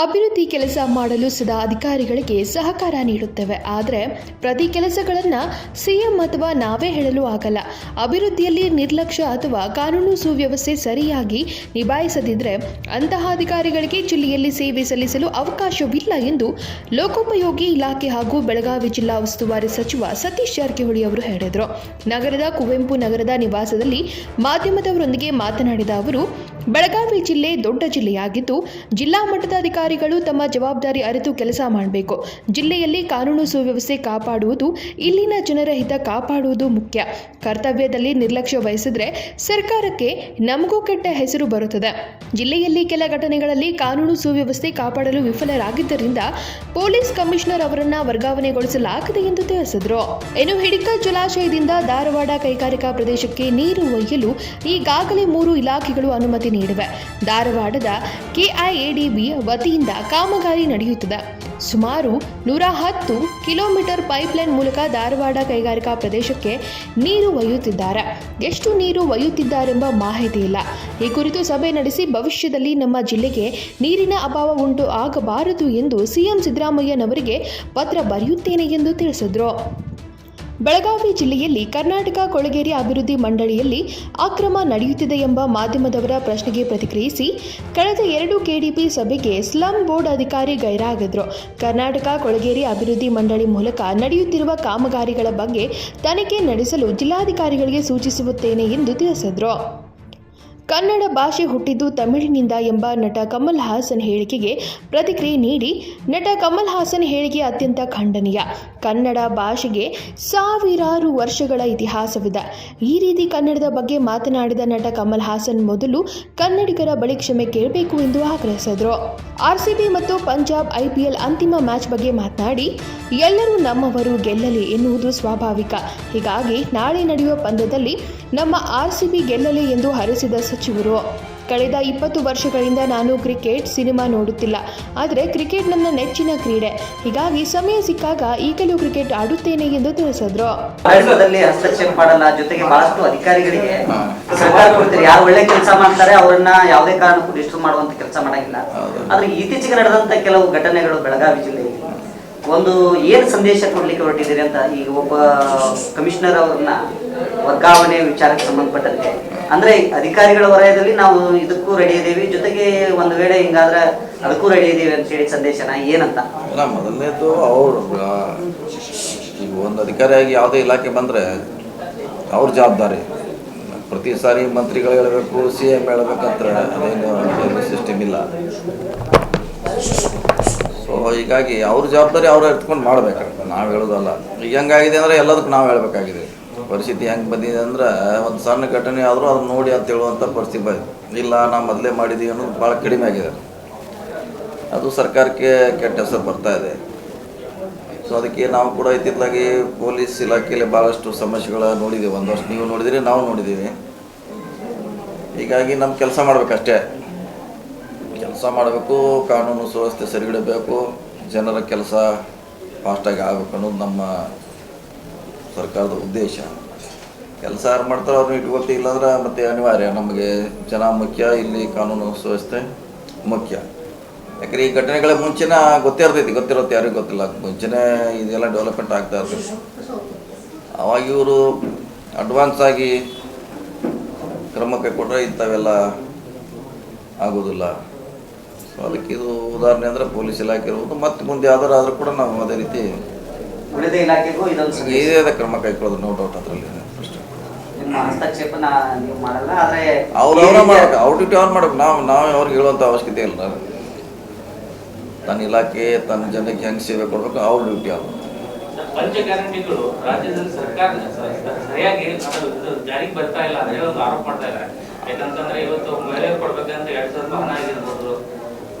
ಅಭಿವೃದ್ಧಿ ಕೆಲಸ ಮಾಡಲು ಸದಾ ಅಧಿಕಾರಿಗಳಿಗೆ ಸಹಕಾರ ನೀಡುತ್ತೇವೆ. ಆದರೆ ಪ್ರತಿ ಕೆಲಸಗಳನ್ನು ಸಿಎಂ ಅಥವಾ ನಾವೇ ಹೇಳಲು ಆಗಲ್ಲ. ಅಭಿವೃದ್ಧಿಯಲ್ಲಿ ನಿರ್ಲಕ್ಷ್ಯ ಅಥವಾ ಕಾನೂನು ಸುವ್ಯವಸ್ಥೆ ಸರಿಯಾಗಿ ನಿಭಾಯಿಸದಿದ್ದರೆ ಅಂತಹ ಅಧಿಕಾರಿಗಳಿಗೆ ಜಿಲ್ಲೆಯಲ್ಲಿ ಸೇವೆ ಸಲ್ಲಿಸಲು ಅವಕಾಶವಿಲ್ಲ ಎಂದು ಲೋಕೋಪಯೋಗಿ ಇಲಾಖೆ ಹಾಗೂ ಬೆಳಗಾವಿ ಜಿಲ್ಲಾ ಉಸ್ತುವಾರಿ ಸಚಿವ ಸತೀಶ್ ಜಾರಕಿಹೊಳಿ ಅವರು ಹೇಳಿದರು. ನಗರದ ಕುವೆಂಪು ನಗರದ ನಿವಾಸದಲ್ಲಿ ಮಾಧ್ಯಮದವರೊಂದಿಗೆ ಮಾತನಾಡಿದ ಅವರು, ಬೆಳಗಾವಿ ಜಿಲ್ಲೆ ದೊಡ್ಡ ಜಿಲ್ಲೆಯಾಗಿದ್ದು ಜಿಲ್ಲಾ ಮಟ್ಟದ ಅಧಿಕಾರಿಗಳು ತಮ್ಮ ಜವಾಬ್ದಾರಿ ಅರಿತು ಕೆಲಸ ಮಾಡಬೇಕು. ಜಿಲ್ಲೆಯಲ್ಲಿ ಕಾನೂನು ಸುವ್ಯವಸ್ಥೆ ಕಾಪಾಡುವುದು, ಇಲ್ಲಿನ ಜನರ ಹಿತ ಕಾಪಾಡುವುದು ಮುಖ್ಯ. ಕರ್ತವ್ಯದಲ್ಲಿ ನಿರ್ಲಕ್ಷ್ಯ ವಹಿಸಿದ್ರೆ ಸರ್ಕಾರಕ್ಕೆ ನಮಗೂ ಕೆಟ್ಟ ಹೆಸರು ಬರುತ್ತದೆ. ಜಿಲ್ಲೆಯಲ್ಲಿ ಕೆಲ ಘಟನೆಗಳಲ್ಲಿ ಕಾನೂನು ಸುವ್ಯವಸ್ಥೆ ಕಾಪಾಡಲು ವಿಫಲರಾಗಿದ್ದರಿಂದ ಪೊಲೀಸ್ ಕಮಿಷನರ್ ಅವರನ್ನ ವರ್ಗಾವಣೆಗೊಳಿಸಲಾಗಿದೆ ಎಂದು ತಿಳಿಸಿದರು. ಇನ್ನು ಹಿಡಿಕಲ್ ಜಲಾಶಯದಿಂದ ಧಾರವಾಡ ಕೈಗಾರಿಕಾ ಪ್ರದೇಶಕ್ಕೆ ನೀರು ಒಯ್ಯಲು ಈಗಾಗಲೇ 3 ಇಲಾಖೆಗಳು ಅನುಮತಿ ನೀಡಿವೆ. ಧಾರವಾಡದ ಕೆಐಎಡಿಬಿ ವತಿಯಿಂದ ಕಾಮಗಾರಿ ನಡೆಯುತ್ತಿದೆ. ಸುಮಾರು 110 ಕಿಲೋಮೀಟರ್ ಪೈಪ್ಲೈನ್ ಮೂಲಕ ಧಾರವಾಡ ಕೈಗಾರಿಕಾ ಪ್ರದೇಶಕ್ಕೆ ನೀರು ಒಯ್ಯುತ್ತಿದ್ದಾರೆ. ಎಷ್ಟು ನೀರು ಒಯ್ಯುತ್ತಿದ್ದಾರೆಂಬ ಮಾಹಿತಿ ಇಲ್ಲ. ಈ ಕುರಿತು ಸಭೆ ನಡೆಸಿ ಭವಿಷ್ಯದಲ್ಲಿ ನಮ್ಮ ಜಿಲ್ಲೆಗೆ ನೀರಿನ ಅಭಾವ ಉಂಟು ಆಗಬಾರದು ಎಂದು ಸಿಎಂ ಸಿದ್ದರಾಮಯ್ಯನವರಿಗೆ ಪತ್ರ ಬರೆಯುತ್ತೇನೆ ಎಂದು ತಿಳಿಸಿದರು. ಬೆಳಗಾವಿ ಜಿಲ್ಲೆಯಲ್ಲಿ ಕರ್ನಾಟಕ ಕೊಳಗೇರಿ ಅಭಿವೃದ್ಧಿ ಮಂಡಳಿಯಲ್ಲಿ ಅಕ್ರಮ ನಡೆಯುತ್ತಿದೆ ಎಂಬ ಮಾಧ್ಯಮದವರ ಪ್ರಶ್ನೆಗೆ ಪ್ರತಿಕ್ರಿಯಿಸಿ, ಕಳೆದ 2 ಕೆಡಿಪಿ ಸಭೆಗೆ ಸ್ಲಂ ಬೋರ್ಡ್ ಅಧಿಕಾರಿ ಗೈರಾಗಿದ್ದರು. ಕರ್ನಾಟಕ ಕೊಳಗೇರಿ ಅಭಿವೃದ್ಧಿ ಮಂಡಳಿ ಮೂಲಕ ನಡೆಯುತ್ತಿರುವ ಕಾಮಗಾರಿಗಳ ಬಗ್ಗೆ ತನಿಖೆ ನಡೆಸಲು ಜಿಲ್ಲಾಧಿಕಾರಿಗಳಿಗೆ ಸೂಚಿಸುತ್ತೇನೆ ಎಂದು ತಿಳಿಸಿದರು. ಕನ್ನಡ ಭಾಷೆ ಹುಟ್ಟಿದ್ದು ತಮಿಳಿನಿಂದ ಎಂಬ ನಟ ಕಮಲ್ ಹಾಸನ್ ಹೇಳಿಕೆಗೆ ಪ್ರತಿಕ್ರಿಯೆ ನೀಡಿ, ನಟ ಕಮಲ್ ಹಾಸನ್ ಹೇಳಿಕೆ ಅತ್ಯಂತ ಖಂಡನೀಯ. ಕನ್ನಡ ಭಾಷೆಗೆ ಸಾವಿರಾರು ವರ್ಷಗಳ ಇತಿಹಾಸವಿದೆ. ಈ ರೀತಿ ಕನ್ನಡದ ಬಗ್ಗೆ ಮಾತನಾಡಿದ ನಟ ಕಮಲ್ ಹಾಸನ್ ಮೊದಲು ಕನ್ನಡಿಗರ ಬಳಿ ಕ್ಷಮೆ ಕೇಳಬೇಕು ಎಂದು ಆಗ್ರಹಿಸಿದರು. ಆರ್ಸಿಬಿ ಮತ್ತು ಪಂಜಾಬ್ ಐಪಿಎಲ್ ಅಂತಿಮ ಮ್ಯಾಚ್ ಬಗ್ಗೆ ಮಾತನಾಡಿ, ಎಲ್ಲರೂ ನಮ್ಮವರು ಗೆಲ್ಲಲಿ ಎನ್ನುವುದು ಸ್ವಾಭಾವಿಕ. ಹೀಗಾಗಿ ನಾಳೆ ನಡೆಯುವ ಪಂದ್ಯದಲ್ಲಿ ನಮ್ಮ ಆರ್ಸಿಬಿ ಗೆಲ್ಲಲಿ ಎಂದು ಹರಿಸಿದ ಸಚಿವರು, ಕಳೆದ 20 ವರ್ಷಗಳಿಂದ ನಾನು ಕ್ರಿಕೆಟ್, ಸಿನಿಮಾ ನೋಡುತ್ತಿಲ್ಲ. ಆದರೆ ಕ್ರಿಕೆಟ್ ನನ್ನ ನೆಚ್ಚಿನ ಕ್ರೀಡೆ. ಹೀಗಾಗಿ ಸಮಯ ಸಿಕ್ಕಾಗ ಈಗಲೂ ಕ್ರಿಕೆಟ್ ಆಡುತ್ತೇನೆ ಎಂದು ತಿಳಿಸಿದ್ರು. ಹಸ್ತಕ್ಷೇಪ ಮಾಡಲ್ಲ, ಜೊತೆಗೆ ಬಹಳಷ್ಟು ಅಧಿಕಾರಿಗಳಿಗೆ ಸರ್ಕಾರ ಕೊಡ್ತಾರೆ. ಯಾರು ಒಳ್ಳೆ ಕೆಲಸ ಮಾಡ್ತಾರೆ ಅವರನ್ನ ಯಾವುದೇ ಕಾರಣಕ್ಕೂ ಡಿಸ್ಟರ್ಬ್ ಮಾಡುವಂತ ಕೆಲಸ ಮಾಡಂಗಿಲ್ಲ. ಆದ್ರೆ ಇತ್ತೀಚೆಗೆ ನಡೆದಂತ ಕೆಲವು ಘಟನೆಗಳು ಬೆಳಗಾವಿ ಜಿಲ್ಲೆಯಲ್ಲಿ ಒಂದು ಏನು ಸಂದೇಶ ಕೊಡ್ಲಿಕ್ಕೆ ಹೊರಟಿದ್ದೀರಿ ಅಂತ, ಈಗ ಒಬ್ಬ ಕಮಿಷನರ್ ಅವ್ರನ್ನ ವರ್ಗಾವಣೆ ವಿಚಾರಕ್ಕೆ ಸಂಬಂಧಪಟ್ಟಂತೆ, ಅಂದ್ರೆ ಅಧಿಕಾರಿಗಳ ವಲಯದಲ್ಲಿ ನಾವು ಇದಕ್ಕೂ ರೆಡಿ ಇದ್ದೀವಿ, ಜೊತೆಗೆ ಒಂದು ವೇಳೆ ಹಿಂಗಾದ್ರೆ ಅದಕ್ಕೂ ರೆಡಿ ಇದ್ದೀವಿ ಅಂತ ಹೇಳಿ ಸಂದೇಶನ ಏನಂತ? ಮೊದಲನೇದು ಅವರು ಈಗ ಒಂದು ಅಧಿಕಾರಿಯಾಗಿ ಯಾವುದೇ ಇಲಾಖೆ ಬಂದರೆ ಅವ್ರ ಜವಾಬ್ದಾರಿ. ಪ್ರತಿ ಸಾರಿ ಮಂತ್ರಿಗಳು ಹೇಳಬೇಕು, CM ಹೇಳಬೇಕಂದ್ರೆ ಅದೇನು ಸಿಸ್ಟಮ್ ಇಲ್ಲ. ಸೊ ಹೀಗಾಗಿ ಅವ್ರ ಜವಾಬ್ದಾರಿ ಅವ್ರು ಎತ್ಕೊಂಡು ಮಾಡಬೇಕಾಗ್ತದೆ, ನಾವು ಹೇಳೋದಲ್ಲ. ಈಗ ಹೆಂಗಾಗಿದೆ ಅಂದರೆ ಎಲ್ಲದಕ್ಕೂ ನಾವು ಹೇಳಬೇಕಾಗಿದೆ. ಪರಿಸ್ಥಿತಿ ಹೆಂಗೆ ಬಂದಿದೆ ಅಂದ್ರೆ ಒಂದು ಸಣ್ಣ ಘಟನೆ ಆದರೂ ಅದನ್ನ ನೋಡಿ ಅಂತ ಹೇಳುವಂಥ ಪರಿಸ್ಥಿತಿ ಬಂದಿದೆ. ಇಲ್ಲ ನಾವು ಮೊದಲೇ ಮಾಡಿದ್ದೀವಿ ಅನ್ನೋದು ಭಾಳ ಕಡಿಮೆ ಆಗಿದೆ. ಅದು ಸರ್ಕಾರಕ್ಕೆ ಕೆಟ್ಟ ಹೆಸರು ಬರ್ತಾ ಇದೆ. ಸೊ ಅದಕ್ಕೆ ನಾವು ಕೂಡ ಇತ್ತಿತ್ತಲಾಗಿ ಪೊಲೀಸ್ ಇಲಾಖೆಯಲ್ಲಿ ಭಾಳಷ್ಟು ಸಮಸ್ಯೆಗಳ ನೋಡಿದ್ದೀವಿ. ಒಂದಷ್ಟು ನೀವು ನೋಡಿದಿರಿ, ನಾವು ನೋಡಿದ್ದೀವಿ. ಹೀಗಾಗಿ ನಮ್ಮ ಕೆಲಸ ಮಾಡಬೇಕಷ್ಟೇ. ಕೆಲಸ ಮಾಡಬೇಕು, ಕಾನೂನು ಸುವ್ಯವಸ್ಥೆ ಸರಿಗಿಡಬೇಕು, ಜನರ ಕೆಲಸ ಫಾಸ್ಟಾಗಿ ಆಗಬೇಕು ಅನ್ನೋದು ನಮ್ಮ ಸರ್ಕಾರದ ಉದ್ದೇಶ. ಕೆಲಸ ಯಾರು ಮಾಡ್ತಾರೆ ಅವ್ರನ್ನ ಇಟ್ಕೊಳ್ತೀವಿ, ಇಲ್ಲಾಂದ್ರೆ ಮತ್ತೆ ಅನಿವಾರ್ಯ. ನಮಗೆ ಜನ ಮುಖ್ಯ, ಇಲ್ಲಿ ಕಾನೂನು ಸುವ್ಯವಸ್ಥೆ ಮುಖ್ಯ. ಯಾಕಂದರೆ ಈ ಘಟನೆಗಳ ಮುಂಚೆನ ಗೊತ್ತಿರುತ್ತೆ, ಯಾರಿಗೂ ಗೊತ್ತಿಲ್ಲ. ಮುಂಚೆನೇ ಇದೆಲ್ಲ ಡೆವಲಪ್ಮೆಂಟ್ ಆಗ್ತಾ ಇರ್ತೈತಿ. ಅವಾಗ ಇವರು ಅಡ್ವಾನ್ಸ್ ಆಗಿ ಕ್ರಮ ಕೈಗೊಂಡ್ರೆ ಇಂಥವೆಲ್ಲ ಆಗೋದಿಲ್ಲ. ಸೊ ಅದಕ್ಕೆ ಇದು ಉದಾಹರಣೆ ಅಂದರೆ ಪೊಲೀಸ್ ಇಲಾಖೆ ಇರ್ಬೋದು. ಮತ್ತು ಮುಂದೆ ಯಾವ್ದಾರು ಆದರೂ ಕೂಡ ನಾವು ಅದೇ ರೀತಿ ಇದೇ ಕ್ರಮ ಕೈಗೊಳ್ಳೋದು, ನೋ ಡೌಟ್. ಅದರಲ್ಲಿ ಅವ್ರವ್ರ ಮಾಡ್ಬೇಕು, ಅವ್ರ ಡ್ಯೂಟಿ ಅವ್ರು ಮಾಡ್ಬೇಕು. ನಾವು ಅವ್ರಿಗೆ ಹೇಳುವಂಥ ಅವಶ್ಯಕತೆ ಇಲ್ಲ. ತನ್ನ ಇಲಾಖೆ ತನ್ನ ಜನಕ್ಕೆ ಹೆಂಗೆ ಸೇವೆ ಕೊಡ್ಬೇಕು, ಅವ್ರ ಡ್ಯೂಟಿ ಅವ್ರು. ಪಂಚ ಗ್ಯಾರಂಟಿಗಳು ರಾಜ್ಯದಲ್ಲಿ ಸರ್ಕಾರ ಸರಿಯಾಗಿ ಜಾರಿಗೆ ಬರ್ತಾ ಇಲ್ಲ ಅಂತ ಹೇಳಿ ಒಂದು ಆರೋಪ ಮಾಡ್ತಾ ಇದ್ದಾರೆ. ಯಾಕಂತಂದ್ರೆ ಇವತ್ತು ಮಹಿಳೆಯರು ಕೊಡ್ಬೇಕಂತ 2000 ಹಣ ಆಗಿರ್ಬೋದು.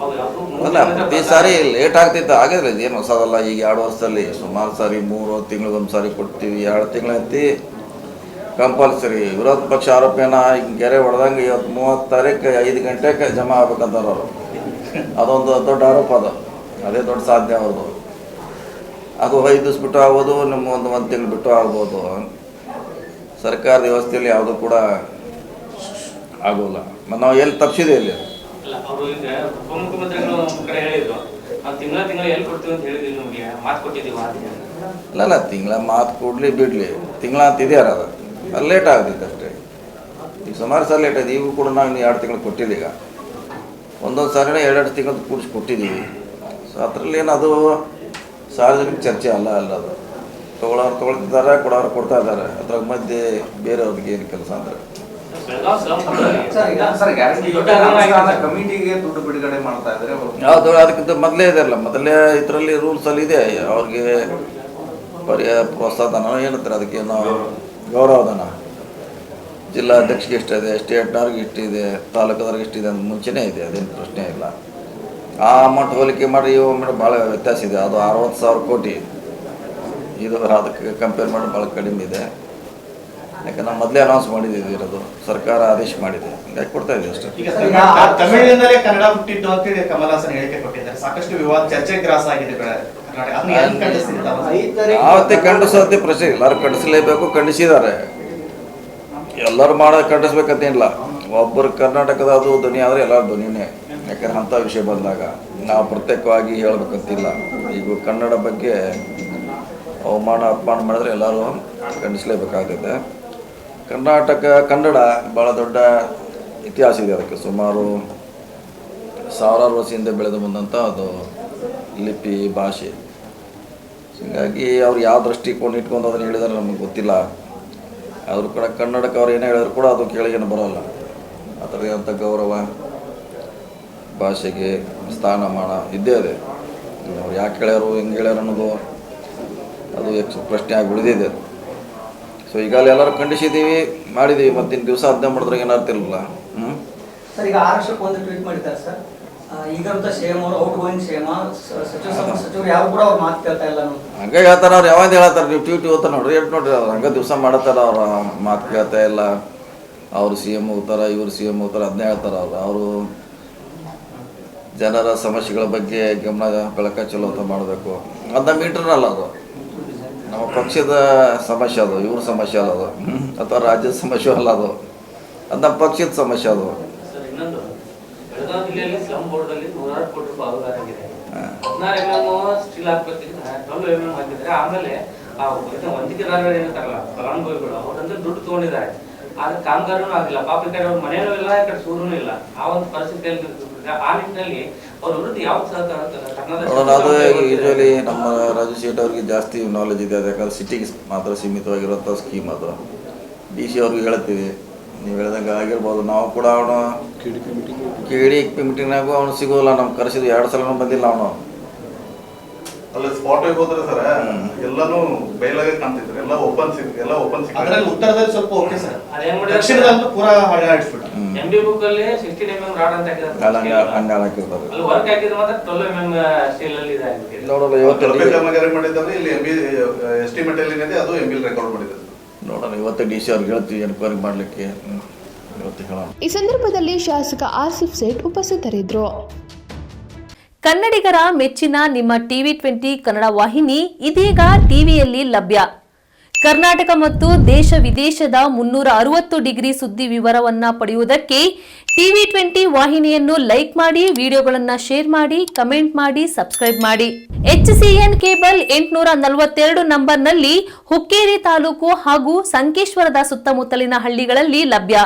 ಅಲ್ಲ, ಪ್ರತಿ ಸಾರಿ ಲೇಟ್ ಆಗ್ತಿತ್ತು, ಆಗಿದ್ರೆ ಇದೇನು ಹೊಸದಲ್ಲ. ಈಗ 2 ವರ್ಷದಲ್ಲಿ ಸುಮಾರು ಸಾರಿ 3 ತಿಂಗಳಿಗೊಂದು ಸಾರಿ ಕೊಡ್ತೀವಿ. 2 ತಿಂಗಳೈತಿ ಕಂಪಲ್ಸರಿ. ವಿರೋಧ ಪಕ್ಷ ಆರೋಪನ ಗೆರೆ ಹೊಡೆದಂಗೆ ಇವತ್ತು 30 ತಾರೀಕು 5 ಗಂಟೆಗೆ ಜಮಾ ಆಗ್ಬೇಕಂತಾರೆ ಅವರು. ಅದೊಂದು ದೊಡ್ಡ ಆರೋಪ. ಅದೇ ದೊಡ್ಡ ಸಾಧನೆ ಅವ್ರದ್ದು. ಅದು 5 ದಿವಸ ಬಿಟ್ಟು ಆಗ್ಬೋದು, ನಮ್ಮ ಒಂದು ತಿಂಗಳು ಬಿಟ್ಟು ಆಗ್ಬೋದು. ಸರ್ಕಾರದ ವ್ಯವಸ್ಥೆಯಲ್ಲಿ ಯಾವುದೂ ಕೂಡ ಆಗೋಲ್ಲ. ಮತ್ತು ನಾವು ಎಲ್ಲಿ ತಪ್ಪಿಸಿದೆ ಇಲ್ಲಿ ಅಲ್ಲ ಅವರು ಈಗ ಉಪಮುಖ್ಯಮಂತ್ರಿಗಳು ನಮ್ಮ ಕಡೆ ಹೇಳಿದ್ರು ನಾವು ತಿಂಗಳ ಎಲ್ಲಿ ಕೊಡ್ತೀವಿ ಅಂತ ಹೇಳಿದ್ವಿ, ನಿಮಗೆ ಮಾತು ಕೊಟ್ಟಿದ್ದೀವಿ ಅಲ್ಲ ತಿಂಗಳ ಮಾತು ಕೊಡ್ಲಿ ಬಿಡ್ಲಿ, ತಿಂಗಳ ಅಂತ ಇದೆಯಾರ ಅದು ಲೇಟ್ ಆಗ್ತೈತೆ ಅಷ್ಟೇ. ಈಗ ಸುಮಾರು ಸಲ ಲೇಟ್ ಆಗಿದೆ. ಈಗ ಕೂಡ ನಾವು 2 ತಿಂಗಳು ಕೊಟ್ಟಿದ್ದೀವಿ. ಈಗ ಒಂದೊಂದು ಸಾರಿನೇ 2 ತಿಂಗಳು ಕೂಡಿಸಿ ಕೊಟ್ಟಿದ್ದೀವಿ. ಸೊ ಅದರಲ್ಲಿ ಏನದು ಸಾರ್ವಜನಿಕ ಚರ್ಚೆ ಅಲ್ಲ ಅದು. ತೊಗೊಳೋರು ತೊಗೊಳ್ತಿದ್ದಾರೆ, ಕೊಡೋರು ಕೊಡ್ತಾ ಇದ್ದಾರೆ. ಅದ್ರಾಗ ಮಧ್ಯೆ ಬೇರೆಯವ್ರಿಗೆ ಏನು ಕೆಲಸ ಅಂದರೆ ಕಮಿಟಿಗೆ ದುಡ್ಡು ಬಿಡುಗಡೆ ಮಾಡ್ತಾ ಇದ್ದಾರೆ. ಯಾವುದು ಅದಕ್ಕಿಂತ ಮೊದಲೇ ಇದೆಯಲ್ಲ, ಮೊದಲೇ ಇದರಲ್ಲಿ ರೂಲ್ಸಲ್ಲಿ ಇದೆ ಅವ್ರಿಗೆ ಪ್ರೋತ್ಸಾಹಧನ ಏನಂತಾರೆ, ಅದಕ್ಕೇನು ಗೌರವಧನ. ಜಿಲ್ಲಾಧ್ಯಕ್ಷಗೆ ಇಷ್ಟಿದೆ, ಸ್ಟೇಟ್ನವ್ರಿಗೆ ಇಷ್ಟಿದೆ, ತಾಲೂಕದವ್ರಿಗೆ ಇಷ್ಟಿದೆ ಅಂತ ಮುಂಚೆನೇ ಇದೆ, ಅದೇನು ಪ್ರಶ್ನೆ ಇಲ್ಲ. ಆ ಅಮೌಂಟ್ ಹೋಲಿಕೆ ಮಾಡಿ ಇವು ಭಾಳ ವ್ಯತ್ಯಾಸ ಇದೆ. ಅದು 60,000 ಕೋಟಿ, ಇದು ಅದಕ್ಕೆ ಕಂಪೇರ್ ಮಾಡಿ ಭಾಳ ಕಡಿಮೆ ಇದೆ. ಯಾಕಂದ್ರೆ ನಾವು ಮೊದಲೇ ಅನೌನ್ಸ್ ಮಾಡಿದ್ದೀವಿ, ಇರೋದು ಸರ್ಕಾರ ಆದೇಶ ಮಾಡಿದೆ, ಹಂಗಾಗಿ ಕೊಡ್ತಾ ಇದೆ ಅಷ್ಟೇ. ತಮಿಳಿನಿಂದಲೇ ಕನ್ನಡ ಹುಟ್ಟಿದ್ದು ಅಂತೇಳಿ ಕಮಲ್ ಹಾಸನ್ ಹೇಳಿಕೆ ಕೊಟ್ಟಿದ್ದಾರೆ. ಸಾಕಷ್ಟು ವಿವಾದ ಚರ್ಚೆ ಗ್ರಾಸ ಆಗಿದೆ. ಆವತ್ತೆ ಖಂಡಿಸೋದೇ ಪ್ರಶ್ನೆ, ಎಲ್ಲರೂ ಖಂಡಿಸಲೇಬೇಕು, ಖಂಡಿಸಿದ್ದಾರೆ. ಎಲ್ಲರೂ ಮಾಡೋದು ಖಂಡಿಸ್ಬೇಕಂತೇನಿಲ್ಲ. ಒಬ್ಬರು ಕರ್ನಾಟಕದ ಅದು ಧ್ವನಿ ಆದರೆ ಎಲ್ಲರ ಧ್ವನಿನೇ. ಯಾಕಂದ್ರೆ ಅಂಥ ವಿಷಯ ಬಂದಾಗ ನಾವು ಪ್ರತ್ಯೇಕವಾಗಿ ಹೇಳ್ಬೇಕಂತಿಲ್ಲ. ಈಗ ಕನ್ನಡ ಬಗ್ಗೆ ಅಪಮಾನ ಮಾಡಿದ್ರೆ ಎಲ್ಲರೂ ಖಂಡಿಸಲೇಬೇಕಾಗ್ತದೆ. ಕನ್ನಡ ಭಾಳ ದೊಡ್ಡ ಇತಿಹಾಸ ಇದೆ. ಅದಕ್ಕೆ ಸುಮಾರು 1000 ವರ್ಷದಿಂದ ಬೆಳೆದು ಬಂದಂಥ ಅದು ಲಿಪಿ ಭಾಷೆ. ಹೀಗಾಗಿ ಅವ್ರು ಯಾವ ದೃಷ್ಟಿಕೋನ ಇಟ್ಕೊಂಡು ಅದನ್ನು ಹೇಳಿದಾರೆ ನಮಗೆ ಗೊತ್ತಿಲ್ಲ. ಅವರು ಕೂಡ ಕನ್ನಡಕ್ಕೆ ಅವ್ರು ಏನೇ ಹೇಳಿದ್ರು ಕೂಡ ಅದು ಕೇಳಿಗೇನು ಬರೋಲ್ಲ. ಅದರಲ್ಲಿ ಅಂಥ ಗೌರವ ಭಾಷೆಗೆ ಸ್ಥಾನಮಾನ ಇದ್ದೇ ಇದೆ. ಅವ್ರು ಯಾಕೆ ಹೇಳ್ಯಾರು, ಹೆಂಗೆ ಹೇಳ್ಯಾರು ಅನ್ನೋದು ಅದು ಪ್ರಶ್ನೆ ಆಗಿ ಉಳಿದಿದೆ. ಸೊ ಈಗಾಗಲೇ ಎಲ್ಲರೂ ಖಂಡಿಸಿದ್ದೀವಿ, ಮಾಡಿದ್ದೀವಿ. ಮತ್ತಿನ ದಿವಸ ಅದನ್ನೇ ಮಾಡಿದ್ರಾಗ ಏನಾರ್ಥ ಇರಲಿಲ್ಲ. ಸರ್, ಈಗ 6 ವರ್ಷಕ್ಕೆ ಒಂದು ಟ್ವೀಟ್ ಮಾಡಿದ್ದಾರೆ ಸರ್. ಈಗಂತ ಸೇಮ್ ಅವರು ಔಟ್ ಗೋಯಿಂಗ್ ಸೇಮ್ ಸಚಿವರು ಯಾರು ಕೂಡ ಅವ್ರು ಮಾತು ಕೇಳ್ತಾ ಇಲ್ಲ. ಹಂಗೆ ಹೇಳ್ತಾರೆ ಅವ್ರು, ಯಾವಾಗ ಹೇಳ್ತಾರೆ. ನೀವು ಟ್ವೀಟ್ ಹೋಗ್ತಾರೆ ನೋಡ್ರಿ, ನೋಡ್ರಿ ಅವ್ರು ಹಂಗೆ ದಿವಸ ಮಾಡತ್ತಾರ. ಅವ್ರ ಮಾತು ಕೇಳ್ತಾ ಇಲ್ಲ. ಅವರು CM ಹೋಗ್ತಾರೆ, ಇವರು CM ಹೋಗ್ತಾರೆ, ಅದನ್ನೇ ಹೇಳ್ತಾರೆ. ಅವರು ಜನರ ಸಮಸ್ಯೆಗಳ ಬಗ್ಗೆ ಗಮನ ಬೆಳಕ ಚಲೋ ಅಂತ ಮಾಡಬೇಕು. ಅದನ್ನ ಮೀಟರ್ನಲ್ಲ, ಅದು ನಮ್ಮ ಪಕ್ಷದ ಸಮಸ್ಯೆ, ಅದು ಇವ್ರ ಸಮಸ್ಯೆ ಅಲ್ಲ, ಅದು ಅಥವಾ ರಾಜ್ಯದ ಸಮಸ್ಯೆ ಅಲ್ಲ, ಅದು ಅದು ನಮ್ಮ ಪಕ್ಷದ ಸಮಸ್ಯೆ. ಅದು ಸರ್, ಇನ್ನೊಂದು ಬೆಳಗಾವಿ ಜಿಲ್ಲೆಯಲ್ಲಿ ಸ್ಲಮ್ ಬೋರ್ಡ್ನಲ್ಲಿ 106 ಕೋಟಿ ರೂಪಾಯಿ ಅನುದಾನ ಆಗಿದೆ. 16 mm ಸ್ಟೀಲ್ ಹಾಕ್ಬೇಕಿದ್ರೆ 12 mm ಹಾಕಿದ್ರೆ ಆಮೇಲೆ ವಂಚಿತರಾಗರು ಏನಂತಾರಲ್ಲ ಫಲಾನುಭವಿಗಳು ಅವರಂದ್ರೆ ದುಡ್ಡು ತಗೊಂಡಿದ್ದಾರೆ. ಆದ್ರೆ ಕಾಮಗಾರನೂ ಆಗಿಲ್ಲ. ಪಾಪ ಈ ಕಡೆ ಅವ್ರ ಮನೆಯೂ ಇಲ್ಲ, ಈ ಕಡೆ ಸೂರ್ಯನೂ ಇಲ್ಲ. ಆ ಒಂದು ಪರಿಸ್ಥಿತಿಯಲ್ಲಿ ಆ ನಿಟ್ಟಿನಲ್ಲಿ ಅವ್ರ ವಿರುದ್ಧ ಯಾವ ನೋಡೋಣ. ಅದು ಯೂಶ್ವಲಿ ನಮ್ಮ ರಾಜು ಶೇಟ್ ಅವ್ರಿಗೆ ಜಾಸ್ತಿ ನಾಲೆಜ್ ಇದೆ. ಯಾಕಂದ್ರೆ ಸಿಟಿಗೆ ಮಾತ್ರ ಸೀಮಿತವಾಗಿರುವಂಥ ಸ್ಕೀಮ್ ಅದು. DC ಅವ್ರಿಗೆ ಹೇಳ್ತೀವಿ, ನೀವು ಹೇಳ್ದಂಗೆ ಆಗಿರ್ಬೋದು. ನಾವು ಕೂಡ ಅವನು KD ಮೀಟಿಂಗ್ನಾಗೂ ಅವನು ಸಿಗೋಲ್ಲ. ನಮ್ಗೆ ಕರೆಸಿದ್ದು 2 ಸಲ ಬಂದಿಲ್ಲ ಅವನು. ಅಲ್ಲಿ ಸ್ಪಾಟ್ ಹೋದ್ರೆ ಸರ್ ಎಲ್ಲಾನು ಬಯಲಾಗೆ ಕಾಣ್ತಿದ್ರು. ಎಲ್ಲ ಓಪನ್ ಅದರಲ್ಲಿ ಉತ್ತರದಲ್ಲಿ ಸ್ವಲ್ಪ ಓಕೆ ಸರ್. ದಕ್ಷಿಣದಲ್ಲಿ ಪೂರಾ ಹಾಳಾಡಿಸ್ಬಿಟ್ಟ. MB ಬುಕ್ ಅಲ್ಲಿ 16 mm ರಾಡ್ ಅಂತ ಹಾಕಿರ್ತಾರೆ. ಅಲ್ಲಿ ವರ್ಕ್ ಹಾಕಿದ್ರೆ ಮಾತ್ರ 12 mm ಸ್ಟೀಲ್ ಅಲ್ಲಿ ಇದೆ. ನೋಡೋಣ, ಇವತ್ತು ಕಾಮಗಾರಿ ಮಾಡಿದ್ರೆ ಇಲ್ಲಿ MB ಎಸ್ಟಿಮೇಟ್ ಅಲ್ಲಿ ಇದೆ, ಅದು MB ರೆಕಾರ್ಡ್ ಮಾಡಿದ್ದಾರೆ. ನೋಡೋಣ, ಇವತ್ತು DC ಅವ್ರಿಗೆ ಹೇಳ್ತೀವಿ ಎನ್ಕ್ವೈರಿ ಮಾಡಲಿಕ್ಕೆ. ಇವತ್ತು ಹೇಳೋಣ. ಈ ಸಂದರ್ಭದಲ್ಲಿ ಶಾಸಕ ಆಸಿಫ್ ಸೇಠ್ ಉಪಸ್ಥಿತರಿದ್ದರು. ಕನ್ನಡಿಗರ ಮೆಚ್ಚಿನ ನಿಮ್ಮ TV20 ಕನ್ನಡ ವಾಹಿನಿ ಇದೀಗ ಟಿವಿಯಲ್ಲಿ ಲಭ್ಯ. ಕರ್ನಾಟಕ ಮತ್ತು ದೇಶ ವಿದೇಶದ 360 ಡಿಗ್ರಿ ಸುದ್ದಿ ವಿವರವನ್ನ ಪಡೆಯುವುದಕ್ಕೆ TV20 ವಾಹಿನಿಯನ್ನು ಲೈಕ್ ಮಾಡಿ, ವಿಡಿಯೋಗಳನ್ನು ಶೇರ್ ಮಾಡಿ, ಕಮೆಂಟ್ ಮಾಡಿ, ಸಬ್ಸ್ಕ್ರೈಬ್ ಮಾಡಿ. HCN ಕೇಬಲ್ 842 ನಂಬರ್ನಲ್ಲಿ ಹುಕ್ಕೇರಿ ತಾಲೂಕು ಹಾಗೂ ಸಂಕೇಶ್ವರದ ಸುತ್ತಮುತ್ತಲಿನ ಹಳ್ಳಿಗಳಲ್ಲಿ ಲಭ್ಯ.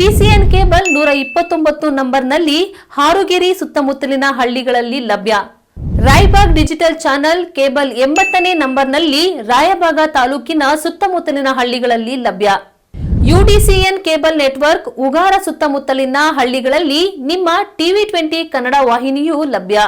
PCN ಕೇಬಲ್ 129 ನಂಬರ್ನಲ್ಲಿ ಹಾರುಗೆರೆ ಸುತ್ತಮುತ್ತಲಿನ ಹಳ್ಳಿಗಳಲ್ಲಿ ಲಭ್ಯ. ರಾಯಬಾಗ್ ಡಿಜಿಟಲ್ ಚಾನೆಲ್ ಕೇಬಲ್ 80ನೇ ನಂಬರ್ನಲ್ಲಿ ರಾಯಬಾಗ ತಾಲೂಕಿನ ಸುತ್ತಮುತ್ತಲಿನ ಹಳ್ಳಿಗಳಲ್ಲಿ ಲಭ್ಯ. UDCN ಕೇಬಲ್ ನೆಟ್ವರ್ಕ್ ಉಗಾರ ಸುತ್ತಮುತ್ತಲಿನ ಹಳ್ಳಿಗಳಲ್ಲಿ ನಿಮ್ಮ TV20 ಕನ್ನಡ ವಾಹಿನಿಯೂ ಲಭ್ಯ.